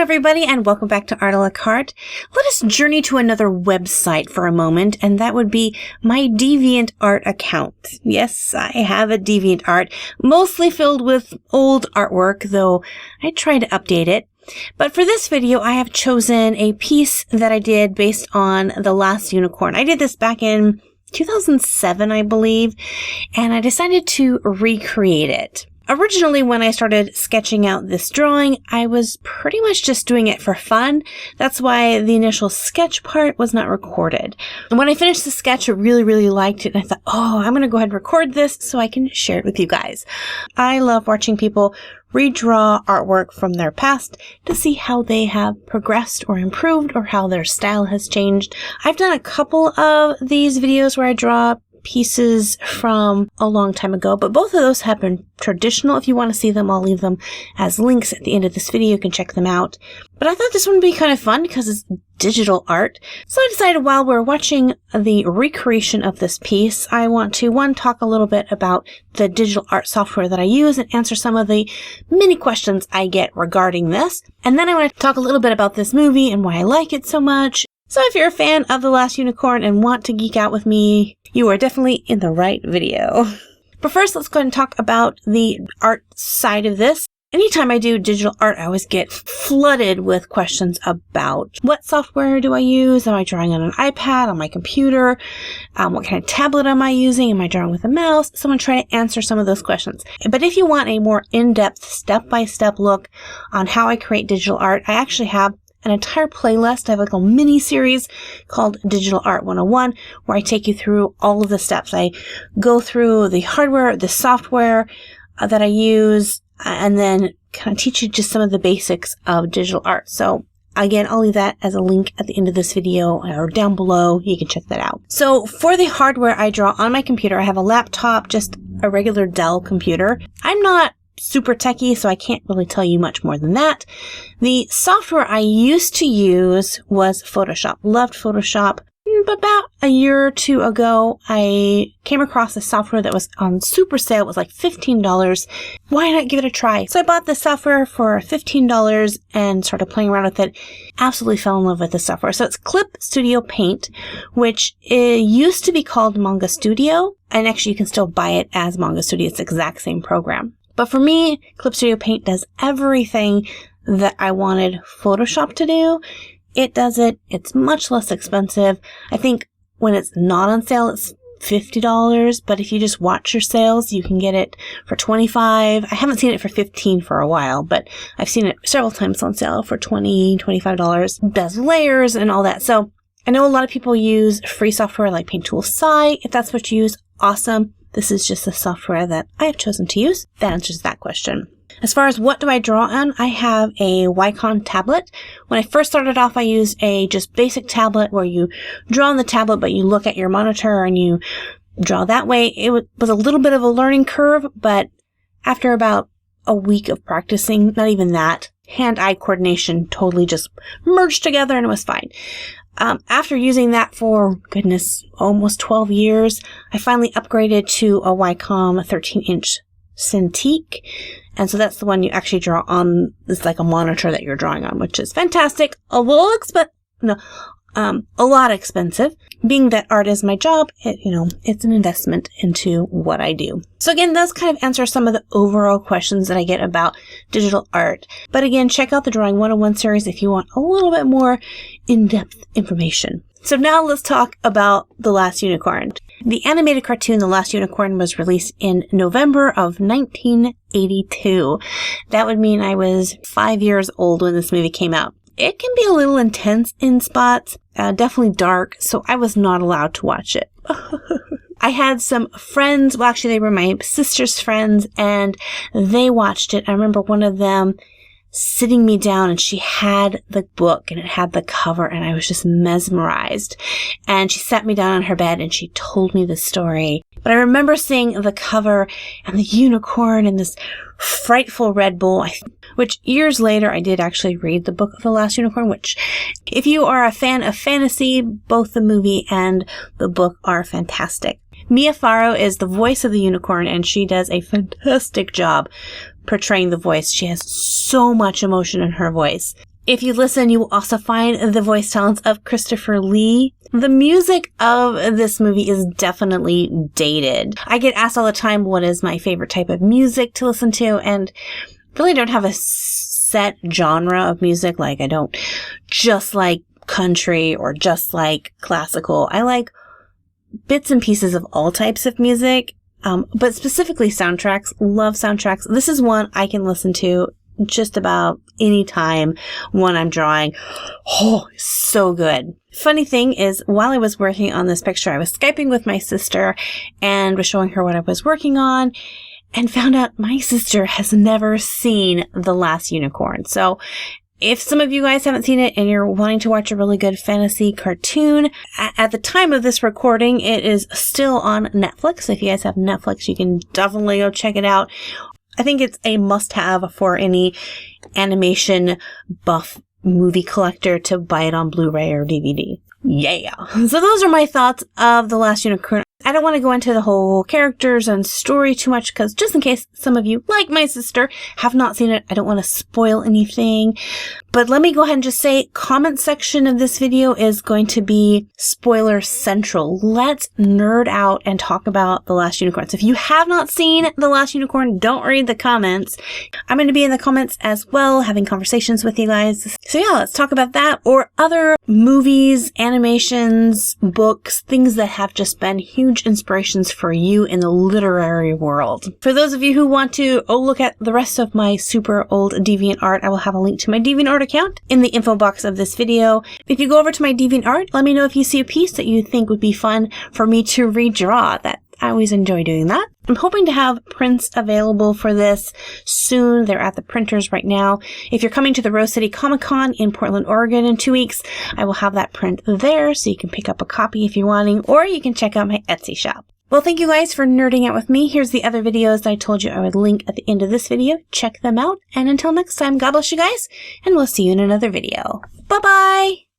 everybody, and welcome back to Art a la Carte. Let us journey to another website for a moment, and that would be my DeviantArt account. Yes, I have a DeviantArt, mostly filled with old artwork, though I try to update it. But for this video, I have chosen a piece that I did based on The Last Unicorn. I did this back in 2007, I believe, and I decided to recreate it. Originally, when I started sketching out this drawing, I was pretty much just doing it for fun. That's why the initial sketch part was not recorded. And when I finished the sketch, I really liked it, and I thought, oh, I'm going to go ahead and record this so I can share it with you guys. I love watching people redraw artwork from their past to see how they have progressed or improved or how their style has changed. I've done a couple of these videos where I draw pieces from a long time ago, but both of those have been traditional. If you want to see them, I'll leave them as links at the end of this video. You can check them out. But I thought this one would be kind of fun because it's digital art. So I decided while we're watching the recreation of this piece, I want to, one, talk a little bit about the digital art software that I use and answer some of the many questions I get regarding this. And then I want to talk a little bit about this movie and why I like it so much. So if you're a fan of The Last Unicorn and want to geek out with me, you are definitely in the right video. But first, let's go ahead and talk about the art side of this. Anytime I do digital art, I always get flooded with questions about what software do I use? Am I drawing on an iPad, on my computer? What kind of tablet am I using? Am I drawing with a mouse? So I'm going to try to answer some of those questions. But if you want a more in-depth, step-by-step look on how I create digital art, I actually have an entire playlist. I have like a mini series called Digital Art 101 where I take you through all of the steps. I go through the hardware, the software that I use, and then kind of teach you just some of the basics of digital art. So again, I'll leave that as a link at the end of this video or down below. You can check that out. So for the hardware I draw on my computer, I have a laptop, just a regular Dell computer. I'm not super techie, so I can't really tell you much more than that. The software I used to use was Photoshop. Loved Photoshop. But about a year or two ago, I came across a software that was on super sale. It was like $15. Why not give it a try? So I bought the software for $15 and started playing around with it. Absolutely fell in love with the software. So it's Clip Studio Paint, which used to be called Manga Studio. And actually, you can still buy it as Manga Studio. It's the exact same program. But for me, Clip Studio Paint does everything that I wanted Photoshop to do. It does it. It's much less expensive. I think when it's not on sale, it's $50. But if you just watch your sales, you can get it for $25. I haven't seen it for $15 for a while, but I've seen it several times on sale for $20, $25. Does layers and all that. So I know a lot of people use free software like Paint Tool Sai. If that's what you use, awesome. This is just the software that I have chosen to use. That answers that question. As far as what do I draw on, I have a Wacom tablet. When I first started off, I used a just basic tablet where you draw on the tablet, but you look at your monitor and you draw that way. It was a little bit of a learning curve, but after about a week of practicing, not even that, hand-eye coordination totally just merged together and it was fine. After using that for, goodness, almost 12 years, I finally upgraded to a Wacom 13-inch Cintiq. And so that's the one you actually draw on. It's like a monitor that you're drawing on, which is fantastic. A lot expensive. Being that art is my job, it's an investment into what I do. So again, those kind of answer some of the overall questions that I get about digital art. But again, check out the Drawing 101 series if you want a little bit more in-depth information. So now let's talk about The Last Unicorn. The animated cartoon The Last Unicorn was released in November of 1982. That would mean I was 5 years old when this movie came out. It can be a little intense in spots, definitely dark, so I was not allowed to watch it. I had some friends, well actually they were my sister's friends, and they watched it. I remember one of them sitting me down and she had the book and it had the cover and I was just mesmerized. And she sat me down on her bed and she told me the story. But I remember seeing the cover and the unicorn and this frightful Red Bull, which years later I did actually read the book of The Last Unicorn, which if you are a fan of fantasy, both the movie and the book are fantastic. Mia Farrow is the voice of the unicorn and she does a fantastic job portraying the voice. She has so much emotion in her voice. If you listen, you will also find the voice talents of Christopher Lee. The music of this movie is definitely dated. I get asked all the time what is my favorite type of music to listen to, and really don't have a set genre of music. Like, I don't just like country or just like classical. I like bits and pieces of all types of music, but specifically soundtracks. Love soundtracks. This is one I can listen to just about any time when I'm drawing. Oh, so good. Funny thing is, while I was working on this picture, I was Skyping with my sister and was showing her what I was working on, and found out my sister has never seen The Last Unicorn. So if some of you guys haven't seen it and you're wanting to watch a really good fantasy cartoon, at the time of this recording, it is still on Netflix. If you guys have Netflix, you can definitely go check it out. I think it's a must-have for any animation buff movie collector to buy it on Blu-ray or DVD. Yeah. So those are my thoughts of The Last Unicorn. I don't want to go into the whole characters and story too much, because just in case some of you, like my sister, have not seen it, I don't want to spoil anything. But let me go ahead and just say, comment section of this video is going to be spoiler central. Let's nerd out and talk about The Last Unicorn. So if you have not seen The Last Unicorn, don't read the comments. I'm going to be in the comments as well, having conversations with you guys. So yeah, let's talk about that, or other movies, animations, books, things that have just been huge inspirations for you in the literary world. For those of you who want to look at the rest of my super old DeviantArt, I will have a link to my DeviantArt account in the info box of this video. If you go over to my DeviantArt, let me know if you see a piece that you think would be fun for me to redraw. I always enjoy doing that. I'm hoping to have prints available for this soon. They're at the printers right now. If you're coming to the Rose City Comic-Con in Portland, Oregon in 2 weeks, I will have that print there, so you can pick up a copy if you're wanting, or you can check out my Etsy shop. Well, thank you guys for nerding out with me. Here's the other videos that I told you I would link at the end of this video. Check them out. And until next time, God bless you guys, and we'll see you in another video. Bye-bye!